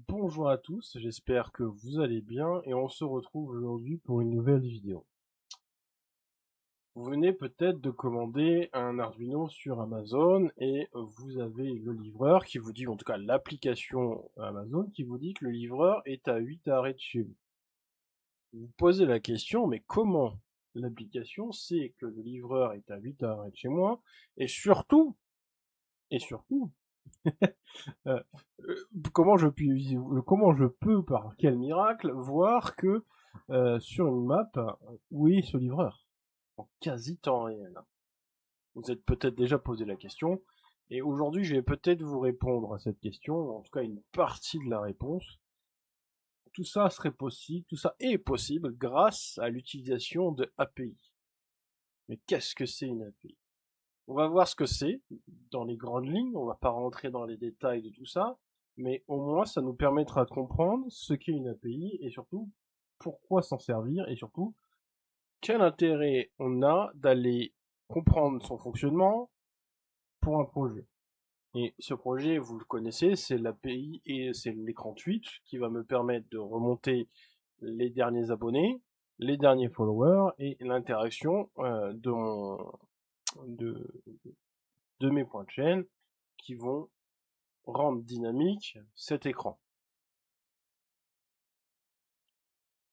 Bonjour à tous, j'espère que vous allez bien et on se retrouve aujourd'hui pour une nouvelle vidéo. Vous venez peut-être de commander un Arduino sur Amazon et vous avez le livreur qui vous dit, en tout cas l'application Amazon qui vous dit que le livreur est à 8 arrêts de chez vous. Vous vous posez la question, mais comment l'application sait que le livreur est à 8 arrêts de chez moi et surtout, Euh, comment je peux, par quel miracle, voir que sur une map, où est ce livreur? En quasi temps réel. Vous êtes peut-être déjà posé la question, et aujourd'hui je vais peut-être vous répondre à cette question, en tout cas une partie de la réponse. Tout ça serait possible, tout ça est possible grâce à l'utilisation de API. Mais qu'est-ce que c'est une API? On va voir ce que c'est dans les grandes lignes, on va pas rentrer dans les détails de tout ça, mais au moins ça nous permettra de comprendre ce qu'est une API et surtout pourquoi s'en servir et surtout quel intérêt on a d'aller comprendre son fonctionnement pour un projet. Et ce projet, vous le connaissez, c'est l'API et c'est l'écran Twitch qui va me permettre de remonter les derniers abonnés, les derniers followers et l'interaction de, de mes points de chaîne qui vont rendre dynamique cet écran.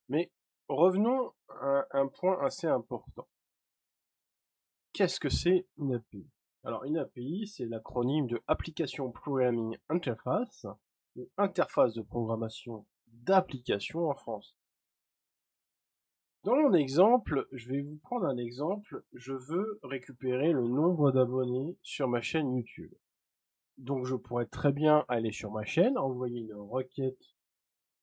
Mais revenons à un point assez important. Qu'est-ce que c'est une API? Alors une API, c'est l'acronyme de Application Programming Interface, ou interface de programmation d'application en France. Dans mon exemple, je vais vous prendre un exemple, je veux récupérer le nombre d'abonnés sur ma chaîne YouTube. Donc je pourrais très bien aller sur ma chaîne, envoyer une requête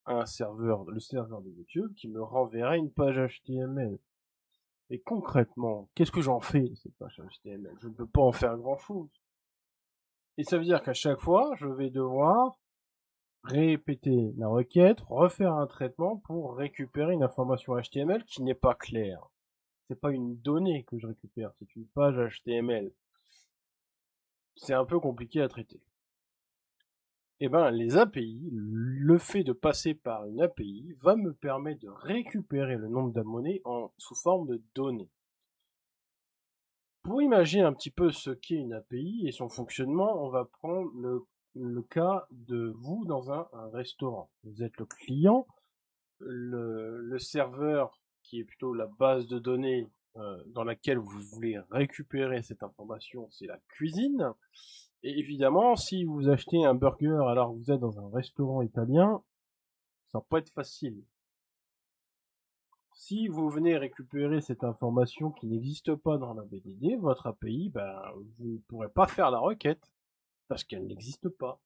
un serveur, le serveur de YouTube, qui me renverrait une page HTML. Et concrètement, qu'est-ce que j'en fais de cette page HTML? Je ne peux pas en faire grand-chose. Et ça veut dire qu'à chaque fois, je vais devoir répéter la requête, refaire un traitement pour récupérer une information HTML qui n'est pas claire. C'est pas une donnée que je récupère, c'est une page HTML. C'est un peu compliqué à traiter. Eh ben, les API, le fait de passer par une API va me permettre de récupérer le nombre d'abonnés sous forme de données. Pour imaginer un petit peu ce qu'est une API et son fonctionnement, on va prendre le cas de vous dans un restaurant. Vous êtes le client, le serveur qui est plutôt la base de données dans laquelle vous voulez récupérer cette information, c'est la cuisine. Et évidemment, si vous achetez un burger alors que vous êtes dans un restaurant italien, ça peut être facile. Si vous venez récupérer cette information qui n'existe pas dans la BDD, votre API, ben, vous ne pourrez pas faire la requête parce qu'elle n'existe pas.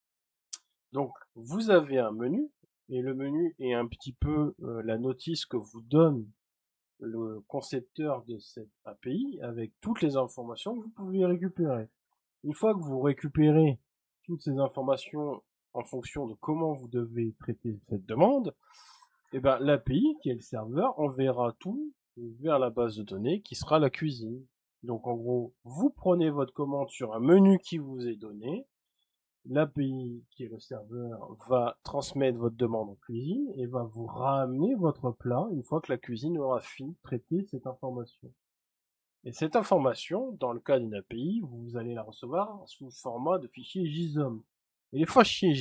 Donc, vous avez un menu et le menu est un petit peu la notice que vous donne le concepteur de cette API avec toutes les informations que vous pouvez récupérer. Une fois que vous récupérez toutes ces informations en fonction de comment vous devez traiter cette demande, et ben l'API, qui est le serveur, enverra tout vers la base de données qui sera la cuisine. Donc en gros, vous prenez votre commande sur un menu qui vous est donné, l'API, qui est le serveur, va transmettre votre demande en cuisine et va vous ramener votre plat une fois que la cuisine aura fini de traiter cette information. Et cette information, dans le cas d'une API, vous allez la recevoir sous format de fichier JSON. Et les fichiers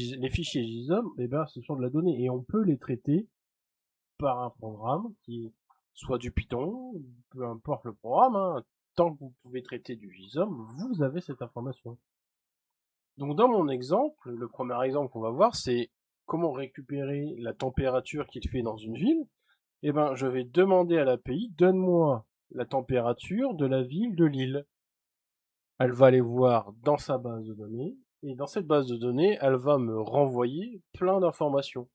JSON, eh ben, ce sont de la donnée et on peut les traiter par un programme qui est soit du Python, peu importe le programme, hein, tant que vous pouvez traiter du JSON, vous avez cette information. Donc dans mon exemple, le premier exemple qu'on va voir, c'est comment récupérer la température qu'il fait dans une ville. Eh ben, je vais demander à l'API, donne-moi la température de la ville de Lille. Elle va aller voir dans sa base de données, et dans cette base de données, elle va me renvoyer plein d'informations.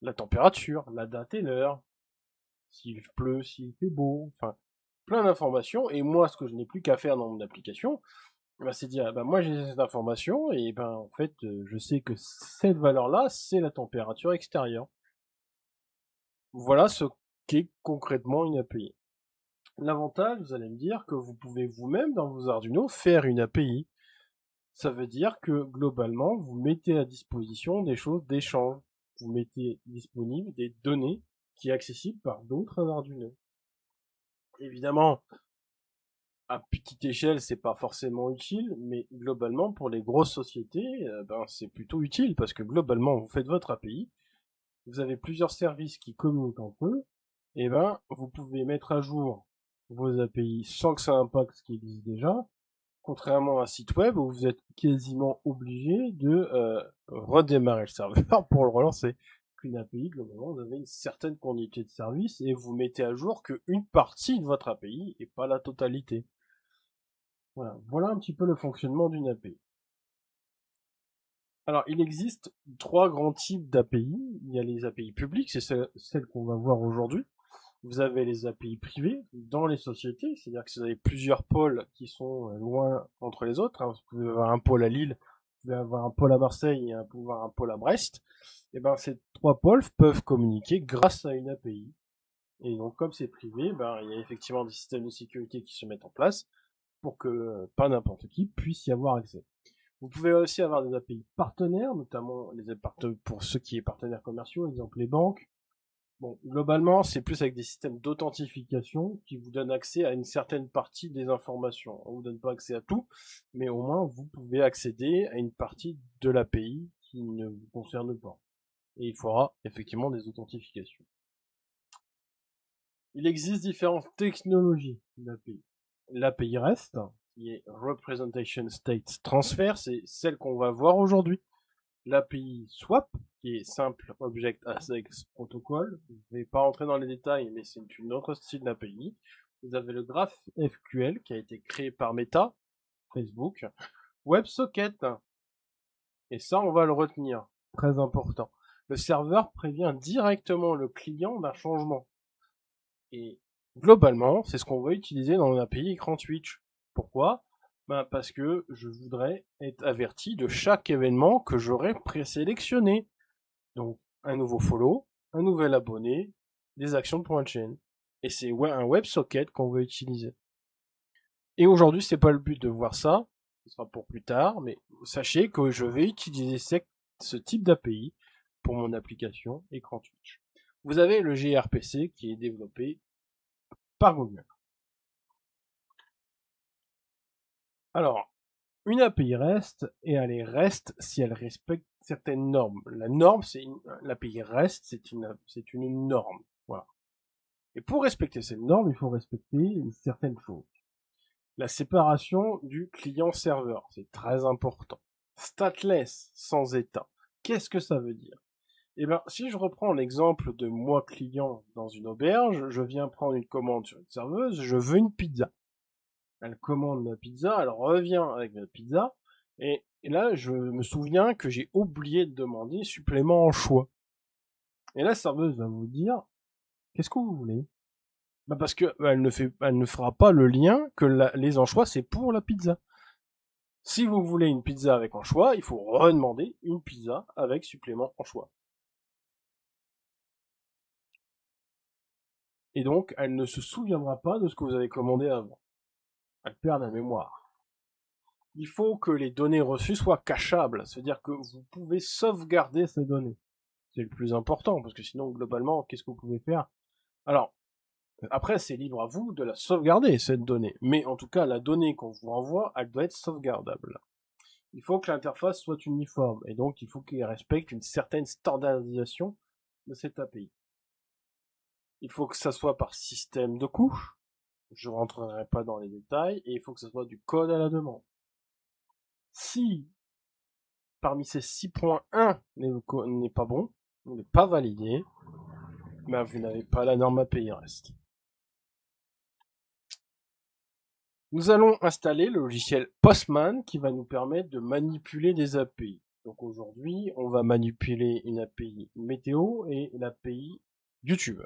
La température, la date et l'heure, s'il pleut, s'il fait beau, enfin, plein d'informations, et moi, ce que je n'ai plus qu'à faire dans mon application, c'est dire, ah ben, moi j'ai cette information, et ben, en fait, je sais que cette valeur-là, c'est la température extérieure. Voilà ce qu'est concrètement une API. L'avantage, vous allez me dire, que vous pouvez vous-même, dans vos Arduino, faire une API. Ça veut dire que, globalement, vous mettez à disposition des choses d'échange. vous mettez disponible des données qui est accessible par d'autres Arduino. Évidemment, à petite échelle, c'est pas forcément utile, mais globalement, pour les grosses sociétés, c'est plutôt utile parce que globalement, vous faites votre API, vous avez plusieurs services qui communiquent entre eux, et vous pouvez mettre à jour vos API sans que ça impacte ce qui existe déjà, contrairement à un site web où vous êtes quasiment obligé de redémarrer le serveur pour le relancer. Qu'une API, globalement, vous avez une certaine quantité de services et vous mettez à jour qu'une partie de votre API et pas la totalité. Voilà un petit peu le fonctionnement d'une API. Alors, il existe 3 grands types d'API. Il y a les API publiques, c'est celles qu'on va voir aujourd'hui. Vous avez les API privées dans les sociétés, c'est-à-dire que si vous avez plusieurs pôles qui sont loin entre les autres, vous pouvez avoir un pôle à Lille, vous pouvez avoir un pôle à Marseille et un pôle à Brest, et ces 3 pôles peuvent communiquer grâce à une API. Et donc, comme c'est privé, il y a effectivement des systèmes de sécurité qui se mettent en place pour que pas n'importe qui puisse y avoir accès. Vous pouvez aussi avoir des API partenaires, notamment pour ceux qui sont partenaires commerciaux, exemple les banques. Bon, globalement, c'est plus avec des systèmes d'authentification qui vous donnent accès à une certaine partie des informations. On vous donne pas accès à tout, mais au moins vous pouvez accéder à une partie de l'API qui ne vous concerne pas. Et il faudra effectivement des authentifications. Il existe différentes technologies d'API. L'API REST, qui est Representation State Transfer, c'est celle qu'on va voir aujourd'hui. L'API SWAP, qui est Simple Object Access Protocol. Je ne vais pas rentrer dans les détails, mais c'est une autre style d'API. Vous avez le GraphQL, qui a été créé par Meta, Facebook. WebSocket, et ça, on va le retenir. Très important. Le serveur prévient directement le client d'un changement. Et globalement, c'est ce qu'on va utiliser dans l'API écran Twitch. Pourquoi? Parce que je voudrais être averti de chaque événement que j'aurais présélectionné. Donc, un nouveau follow, un nouvel abonné, des actions de point de chaîne. Et c'est un WebSocket qu'on veut utiliser. Et aujourd'hui, c'est pas le but de voir ça, ce sera pour plus tard, mais sachez que je vais utiliser ce type d'API pour mon application écran Twitch. Vous avez le gRPC qui est développé par Google. Alors, une API REST, et elle est REST si elle respecte certaines normes. La norme, l'API REST, c'est une norme. Voilà. Et pour respecter cette norme, il faut respecter certaines choses. La séparation du client-serveur, c'est très important. Stateless, sans état. Qu'est-ce que ça veut dire? Si je reprends l'exemple de moi client dans une auberge, je viens prendre une commande sur une serveuse, je veux une pizza. Elle commande la pizza, elle revient avec la pizza, et là, je me souviens que j'ai oublié de demander supplément en choix. Et la serveuse va vous dire, qu'est-ce que vous voulez? Parce que elle ne fera pas le lien que les anchois c'est pour la pizza. Si vous voulez une pizza avec anchois, il faut redemander une pizza avec supplément anchois. Et donc, elle ne se souviendra pas de ce que vous avez commandé avant. Elle perd la mémoire. Il faut que les données reçues soient cachables, c'est-à-dire que vous pouvez sauvegarder ces données. C'est le plus important, parce que sinon, globalement, qu'est-ce que vous pouvez faire? Alors, après, c'est libre à vous de la sauvegarder, cette donnée. Mais en tout cas, la donnée qu'on vous renvoie, elle doit être sauvegardable. Il faut que l'interface soit uniforme, et donc il faut qu'elle respecte une certaine standardisation de cette API. Il faut que ça soit par système de couches, je rentrerai pas dans les détails, et il faut que ce soit du code à la demande. Si parmi ces 6.1 n'est pas bon, n'est pas validé, vous n'avez pas la norme API REST. Nous allons installer le logiciel Postman qui va nous permettre de manipuler des API. Donc aujourd'hui, on va manipuler une API météo et l'API YouTube.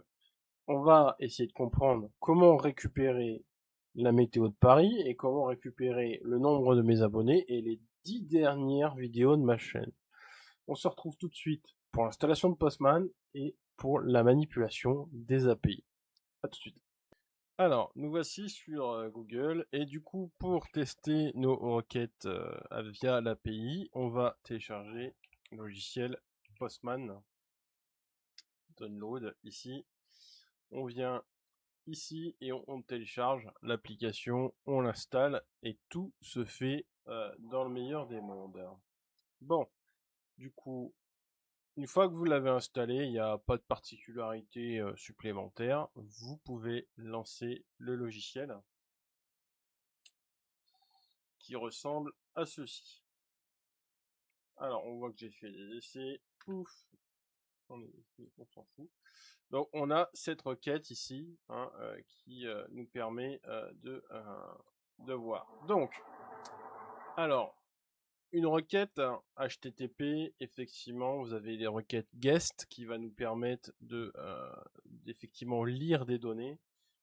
On va essayer de comprendre comment récupérer la météo de Paris et comment récupérer le nombre de mes abonnés et les 10 dernières vidéos de ma chaîne. On se retrouve tout de suite pour l'installation de Postman et pour la manipulation des API. A tout de suite. Alors, nous voici sur Google et du coup, pour tester nos requêtes via l'API, on va télécharger le logiciel Postman. download ici. On vient ici et on télécharge l'application, on l'installe et tout se fait dans le meilleur des mondes. Bon, du coup, une fois que vous l'avez installé, il n'y a pas de particularité supplémentaire. Vous pouvez lancer le logiciel qui ressemble à ceci. Alors, on voit que j'ai fait des essais. Pouf, on s'en fout. Donc, on a cette requête ici hein, qui nous permet de voir. Donc, alors, une requête HTTP, effectivement, vous avez les requêtes GET qui va nous permettre d'effectivement lire des données.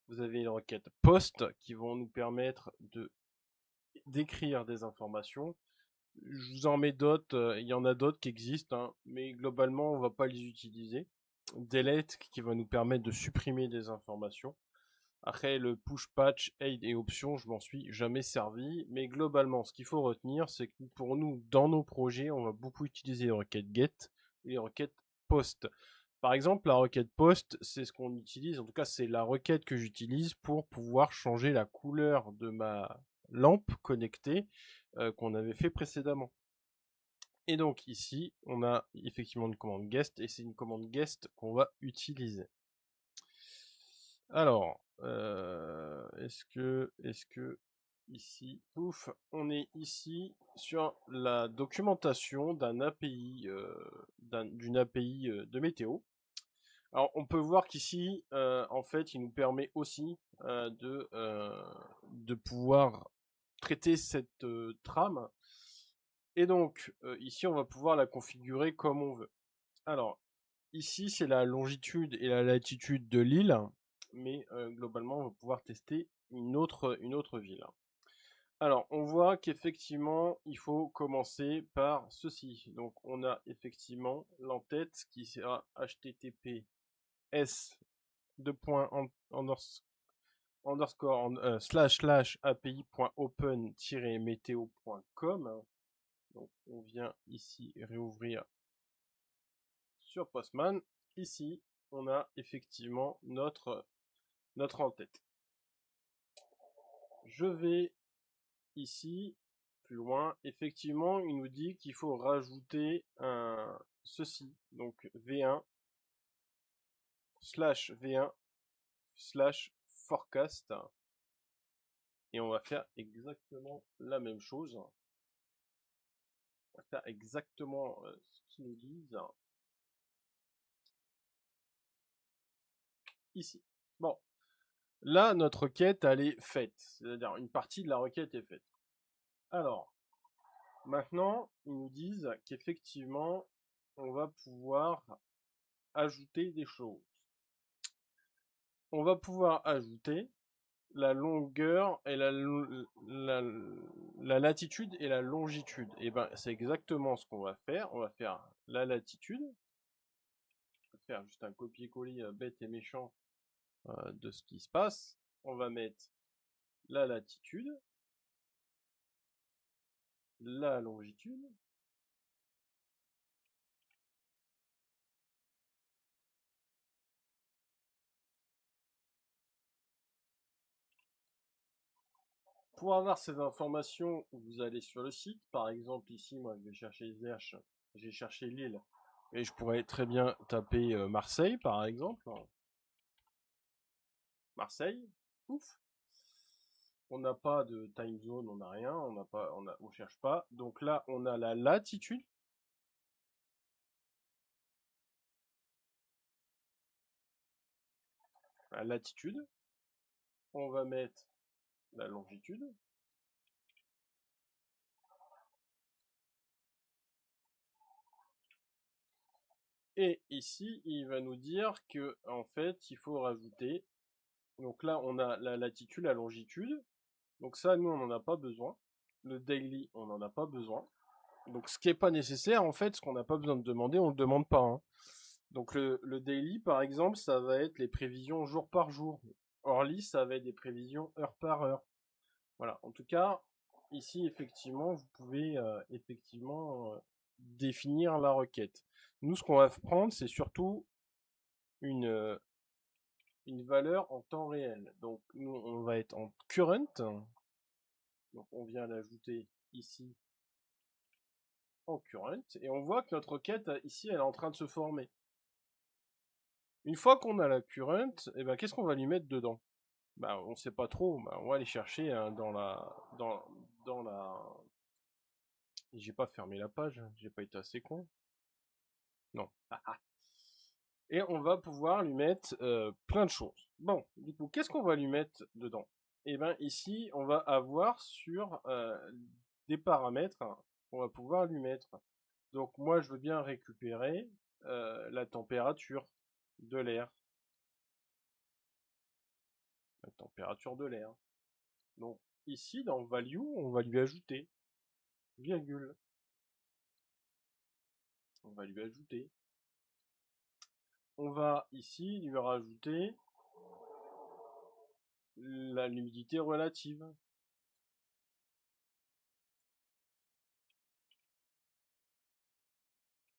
Vous avez les requêtes POST qui vont nous permettre d'écrire des informations. Je vous en mets d'autres, il y en a d'autres qui existent, hein, mais globalement, on va pas les utiliser. Delete qui va nous permettre de supprimer des informations. Après, le push patch, aid et options, je m'en suis jamais servi, mais globalement, ce qu'il faut retenir, c'est que pour nous, dans nos projets, on va beaucoup utiliser les requêtes get et les requêtes post. Par exemple, la requête post, c'est ce qu'on utilise, en tout cas, c'est la requête que j'utilise pour pouvoir changer la couleur de ma lampe connectée qu'on avait fait précédemment. Et donc ici, on a effectivement une commande guest et c'est une commande guest qu'on va utiliser. Alors, est-ce que ici, pouf, on est ici sur la documentation d'un API, d'une API de météo. Alors, on peut voir qu'ici, en fait, il nous permet aussi de pouvoir traiter cette trame. Et donc, ici, on va pouvoir la configurer comme on veut. Alors, ici, c'est la longitude et la latitude de l'île, mais globalement, on va pouvoir tester une autre ville. Alors, on voit qu'effectivement, il faut commencer par ceci. Donc, on a effectivement l'entête qui sera https /api.open-meteo.com. Donc, on vient ici réouvrir sur Postman. Ici, on a effectivement notre en-tête. Je vais ici, plus loin. Effectivement, il nous dit qu'il faut rajouter ceci. Donc V1 /V1 /forecast. Et on va faire exactement la même chose. On va faire exactement ce qu'ils nous disent. Ici. Bon. Là, notre requête, elle est faite. C'est-à-dire, une partie de la requête est faite. Alors, maintenant, ils nous disent qu'effectivement, on va pouvoir ajouter des choses. On va pouvoir ajouter la longueur et la latitude et la longitude. Et ben, c'est exactement ce qu'on va faire. On va faire la latitude. On va faire juste un copier-coller bête et méchant de ce qui se passe. On va mettre la latitude, la longitude, pour avoir ces informations, vous allez sur le site. Par exemple, ici, moi, je vais chercher Zerch, j'ai cherché Lille, et je pourrais très bien taper Marseille, par exemple. Marseille, ouf. On n'a pas de time zone, on n'a rien, on cherche pas. Donc là, on a la latitude. La latitude. On va mettre la longitude. Et ici, il va nous dire que en fait, il faut rajouter. Donc là, on a la latitude, la longitude. Donc ça, nous, on n'en a pas besoin. Le daily, on n'en a pas besoin. Donc ce qui n'est pas nécessaire, en fait, ce qu'on n'a pas besoin de demander, on ne le demande pas. Hein. Donc le daily, par exemple, ça va être les prévisions jour par jour. Hourly, ça va être des prévisions heure par heure. Voilà. En tout cas, ici, effectivement, vous pouvez effectivement définir la requête. Nous, ce qu'on va prendre, c'est surtout une valeur en temps réel. Donc nous, on va être en current. Donc on vient l'ajouter ici en current. Et on voit que notre requête, ici, elle est en train de se former. Une fois qu'on a la current, eh ben, qu'est-ce qu'on va lui mettre dedans? Ben, on ne sait pas trop. Ben, on va aller chercher dans la... J'ai pas fermé la page, j'ai pas été assez con. Non. Et on va pouvoir lui mettre plein de choses. Bon, du coup, qu'est-ce qu'on va lui mettre dedans? Eh bien, ici, on va avoir sur des paramètres qu'on va pouvoir lui mettre. Donc, moi, je veux bien récupérer la température de l'air. La température de l'air. Donc, ici, dans value, on va lui ajouter virgule. On va lui ajouter. On va ici lui rajouter l'humidité relative.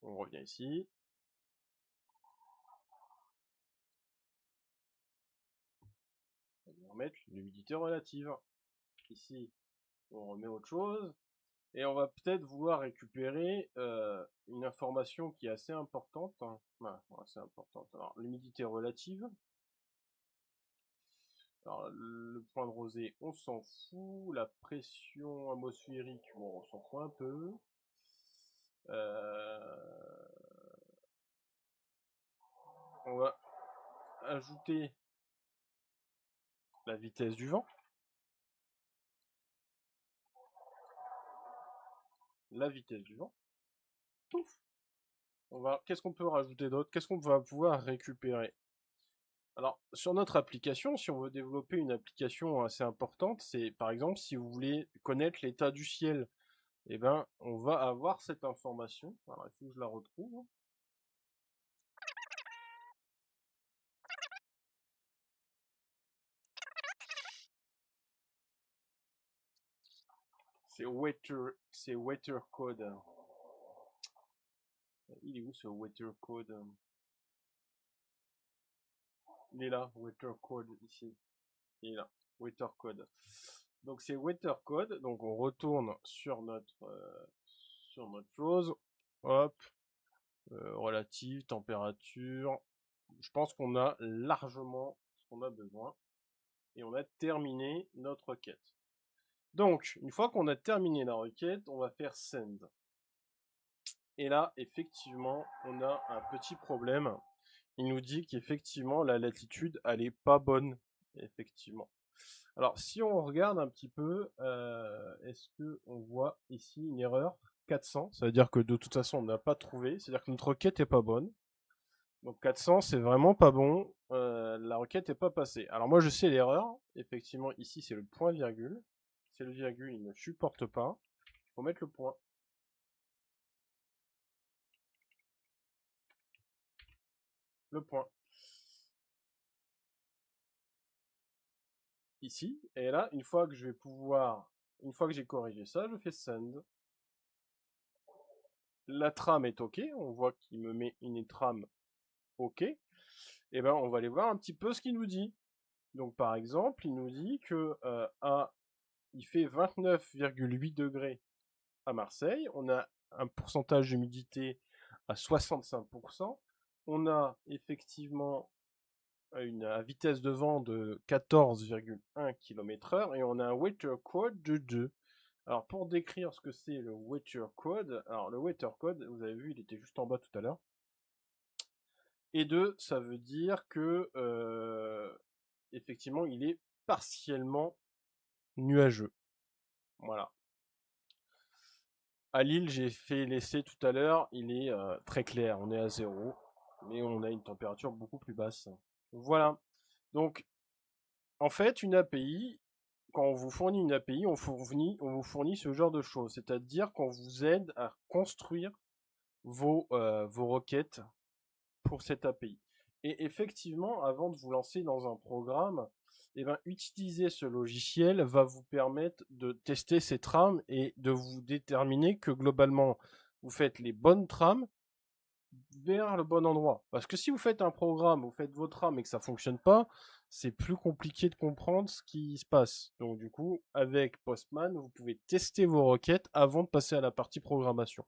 On revient ici. On va remettre l'humidité relative. Ici, on remet autre chose. Et on va peut-être vouloir récupérer une information qui est assez importante. Assez importante. Alors, l'humidité relative. Alors, le point de rosée, on s'en fout. La pression atmosphérique, bon, on s'en fout un peu. On va ajouter la vitesse du vent. La vitesse du vent. Pouf. Qu'est-ce qu'on peut rajouter d'autre? Qu'est-ce qu'on va pouvoir récupérer? Alors, sur notre application, si on veut développer une application assez importante, c'est par exemple si vous voulez connaître l'état du ciel, eh ben, on va avoir cette information. Alors, il faut que je la retrouve. C'est weather code. Il est où ce weather code? Il est là, weather code ici. Il est là, weather code. Donc c'est weather code. Donc on retourne sur notre chose. Hop, relative, température. Je pense qu'on a largement ce qu'on a besoin. Et on a terminé notre requête. Donc, une fois qu'on a terminé la requête, on va faire send. Et là, effectivement, on a un petit problème. Il nous dit qu'effectivement, la latitude, elle est pas bonne. Effectivement. Alors, si on regarde un petit peu, est-ce qu'on voit ici une erreur 400? Ça veut dire que de toute façon, on n'a pas trouvé. C'est-à-dire que notre requête est pas bonne. Donc 400, c'est vraiment pas bon. La requête n'est pas passée. Alors moi, je sais l'erreur. Effectivement, ici, c'est le point virgule. C'est le virgule, il ne supporte pas. Il faut mettre le point. Le point. Ici. Et là, une fois que j'ai corrigé ça, je fais send. La trame est OK. On voit qu'il me met une trame OK. Et ben, on va aller voir un petit peu ce qu'il nous dit. Donc, par exemple, il nous dit que il fait 29,8 degrés à Marseille. On a un pourcentage d'humidité à 65%. On a effectivement une vitesse de vent de 14,1 km/h et on a un weather code de 2. Alors pour décrire ce que c'est le weather code, alors le weather code, vous avez vu, il était juste en bas tout à l'heure. Et 2, ça veut dire que effectivement, il est partiellement nuageux. Voilà. À Lille, j'ai fait l'essai tout à l'heure, il est très clair, on est à 0, mais on a une température beaucoup plus basse. Voilà. Donc, en fait, une API, quand on vous fournit une API, on vous fournit ce genre de choses, c'est-à-dire qu'on vous aide à construire vos requêtes pour cette API. Et effectivement, avant de vous lancer dans un programme, eh ben, utiliser ce logiciel va vous permettre de tester ces trames et de vous déterminer que globalement, vous faites les bonnes trames vers le bon endroit. Parce que si vous faites un programme, vous faites votre RAM et que ça fonctionne pas, c'est plus compliqué de comprendre ce qui se passe. Donc du coup, avec Postman, vous pouvez tester vos requêtes avant de passer à la partie programmation.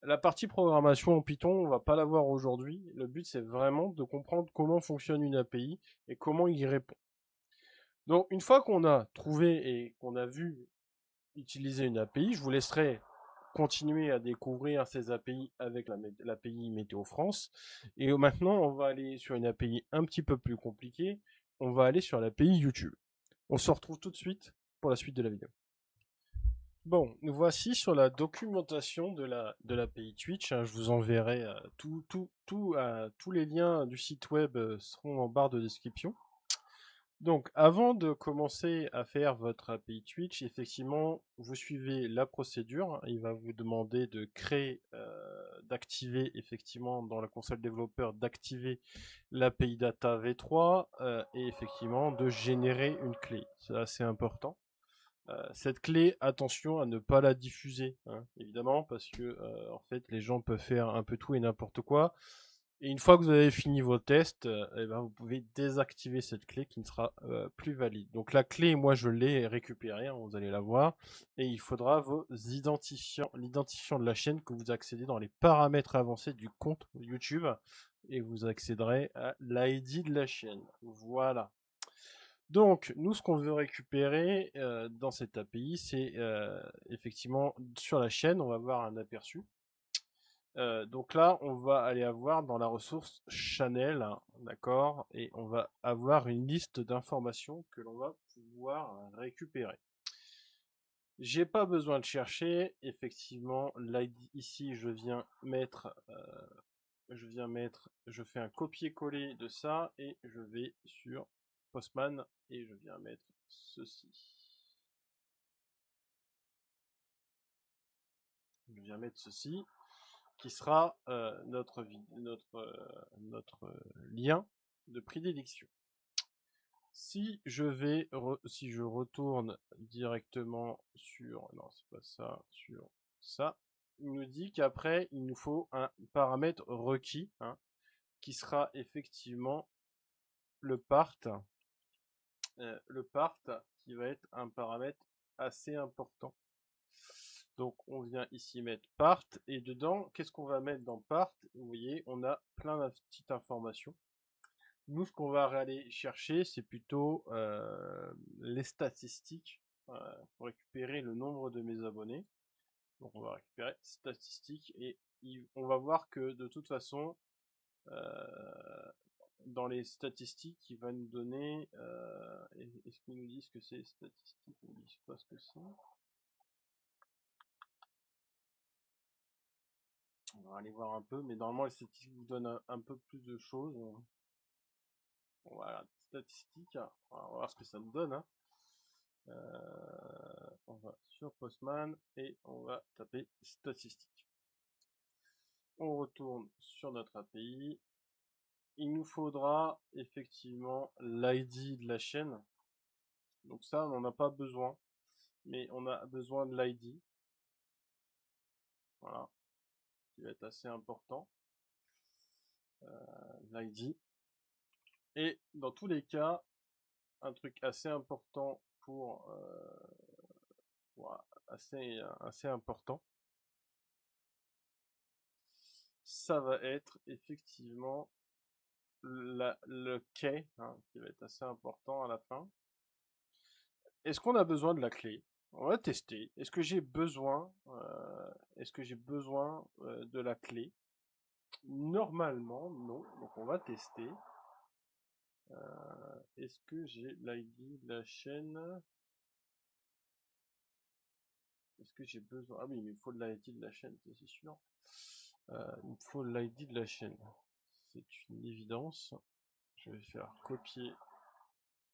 La partie programmation en Python, on va pas la voir aujourd'hui. Le but, c'est vraiment de comprendre comment fonctionne une API et comment il répond. Donc, une fois qu'on a trouvé et qu'on a vu utiliser une API, je vous laisserai continuer à découvrir ces API avec l'API Météo France. Et maintenant, on va aller sur une API un petit peu plus compliquée. On va aller sur l'API YouTube. On se retrouve tout de suite pour la suite de la vidéo. Bon, nous voici sur la documentation de l'API Twitch. Je vous enverrai tous les liens du site web seront en barre de description. Donc, avant de commencer à faire votre API Twitch, effectivement, vous suivez la procédure. Il va vous demander de créer, d'activer effectivement dans la console développeur, d'activer l'API Data V3 et effectivement de générer une clé. C'est assez important. Cette clé, attention à ne pas la diffuser, hein, évidemment, parce que en fait, les gens peuvent faire un peu tout et n'importe quoi. Et une fois que vous avez fini vos tests, eh ben, vous pouvez désactiver cette clé qui ne sera plus valide. Donc la clé, moi je l'ai récupérée, hein, vous allez la voir, et il faudra vos l'identifiant de la chaîne que vous accédez dans les paramètres avancés du compte YouTube, et vous accéderez à l'ID de la chaîne. Voilà. Donc, nous, ce qu'on veut récupérer dans cette API, c'est effectivement sur la chaîne, on va voir un aperçu. Donc là, on va aller avoir dans la ressource Channel, hein, d'accord, et on va avoir une liste d'informations que l'on va pouvoir récupérer. J'ai pas besoin de chercher, effectivement, l'ID ici, je fais un copier-coller de ça et je vais sur Postman et je viens mettre ceci. Je viens mettre ceci qui sera notre lien de prédilection. Si je retourne directement sur, non c'est pas ça, sur ça, il nous dit qu'après il nous faut un paramètre requis, hein, qui sera effectivement le part, qui va être un paramètre assez important. Donc on vient ici mettre part et dedans, qu'est-ce qu'on va mettre dans part? Vous voyez, on a plein de petites informations. Nous, ce qu'on va aller chercher, c'est plutôt les statistiques pour récupérer le nombre de mes abonnés. Donc on va récupérer statistiques et on va voir que de toute façon, dans les statistiques, il va nous donner. Est-ce qu'ils nous disent que c'est statistiques? Ils nous disent pas ce que c'est. On va aller voir un peu, mais normalement les statistiques vous donnent un peu plus de choses. Voilà, statistiques. On va voir ce que ça nous donne. Hein. On va sur Postman et on va taper statistiques. On retourne sur notre API. Il nous faudra effectivement l'ID de la chaîne. Donc ça, on n'en a pas besoin, mais on a besoin de l'ID. Voilà, qui va être assez important. L'ID. Et dans tous les cas, un truc assez important assez important, ça va être effectivement le key, hein, qui va être assez important à la fin. Est-ce qu'on a besoin de la clé? On va tester. Est-ce que j'ai besoin de la clé? Normalement, non. Donc on va tester. Est-ce que j'ai l'ID de la chaîne? Est-ce que j'ai besoin? Ah oui, mais il faut l'ID de la chaîne, c'est sûr. Il me faut l'ID de la chaîne. C'est une évidence. Je vais faire copier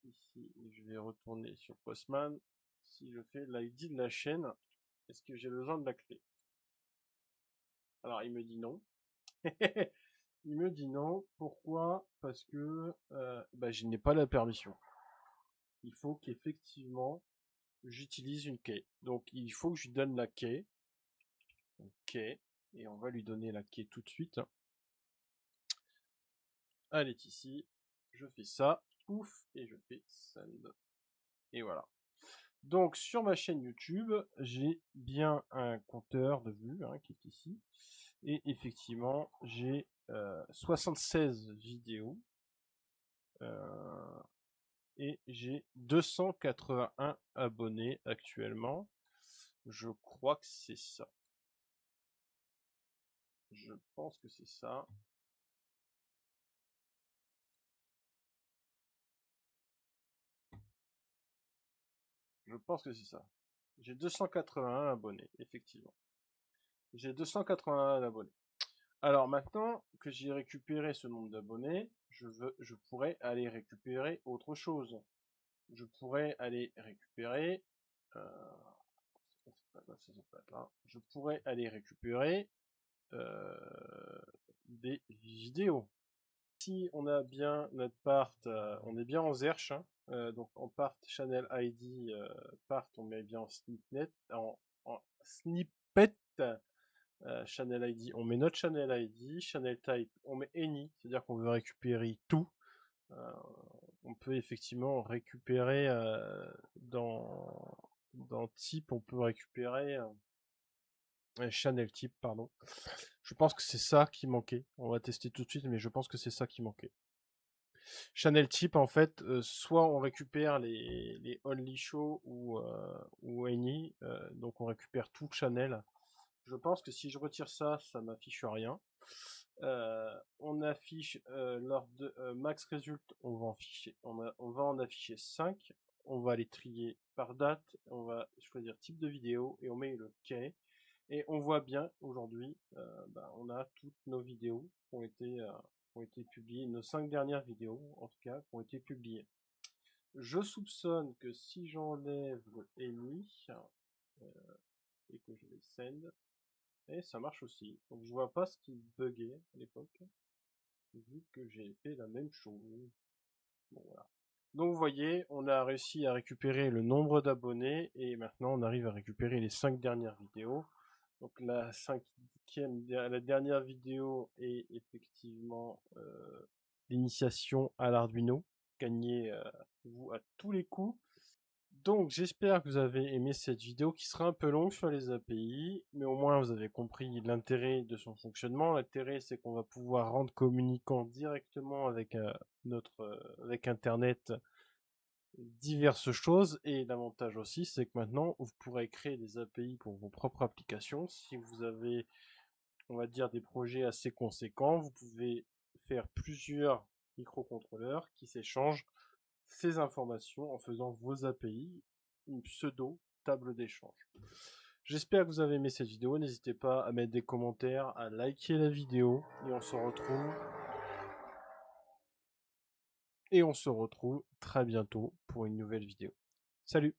ici et je vais retourner sur Postman. Si je fais l'ID de la chaîne, est-ce que j'ai besoin de la clé? Alors il me dit non. Il me dit non. Pourquoi? Parce que je n'ai pas la permission. Il faut qu'effectivement j'utilise une key. Donc il faut que je lui donne la key. Et on va lui donner la key tout de suite. elle est ici. Je fais ça, pouf, et je fais send. Et voilà. Donc sur ma chaîne YouTube, j'ai bien un compteur de vues qui est ici. Et effectivement, j'ai 76 vidéos. Et j'ai 281 abonnés actuellement. Je crois que c'est ça. Je pense que c'est ça. Je pense que c'est ça. J'ai 281 abonnés, effectivement. J'ai 281 abonnés. Alors maintenant que j'ai récupéré ce nombre d'abonnés, je pourrais aller récupérer autre chose. Je pourrais aller récupérer, je pourrais aller récupérer des vidéos. Si on a bien notre part, on est bien en Zerch, donc en part channel ID, part on met bien en snippet, en snippet channel ID, on met notre channel ID, channel type, on met any, c'est-à-dire qu'on veut récupérer tout. On peut effectivement récupérer dans type, on peut récupérer channel type, pardon. Je pense que c'est ça qui manquait. On va tester tout de suite, mais je pense que c'est ça qui manquait. Channel type, en fait, soit on récupère les only show ou any, donc on récupère tout channel. Je pense que si je retire ça, ça m'affiche rien. On affiche lors de max result, on va en afficher 5. On va les trier par date, on va choisir type de vidéo et on met le quai. Et on voit bien aujourd'hui, on a toutes nos vidéos qui ont été publiées, nos 5 dernières vidéos en tout cas, qui ont été publiées. Je soupçonne que si j'enlève le ennemi et que je les send, et ça marche aussi. Donc je vois pas ce qui buguait à l'époque, vu que j'ai fait la même chose. Bon, voilà. Donc vous voyez, on a réussi à récupérer le nombre d'abonnés et maintenant on arrive à récupérer les 5 dernières vidéos. Donc la dernière vidéo est effectivement l'initiation à l'Arduino, gagnez vous à tous les coups. Donc j'espère que vous avez aimé cette vidéo qui sera un peu longue sur les API, mais au moins vous avez compris l'intérêt de son fonctionnement. L'intérêt c'est qu'on va pouvoir rendre communicant directement avec avec Internet diverses choses, et l'avantage aussi c'est que maintenant vous pourrez créer des API pour vos propres applications. Si vous avez, on va dire, des projets assez conséquents, vous pouvez faire plusieurs microcontrôleurs qui s'échangent ces informations en faisant vos API, une pseudo table d'échange. J'espère que vous avez aimé cette vidéo, n'hésitez pas à mettre des commentaires, à liker la vidéo, et on se retrouve très bientôt pour une nouvelle vidéo. Salut!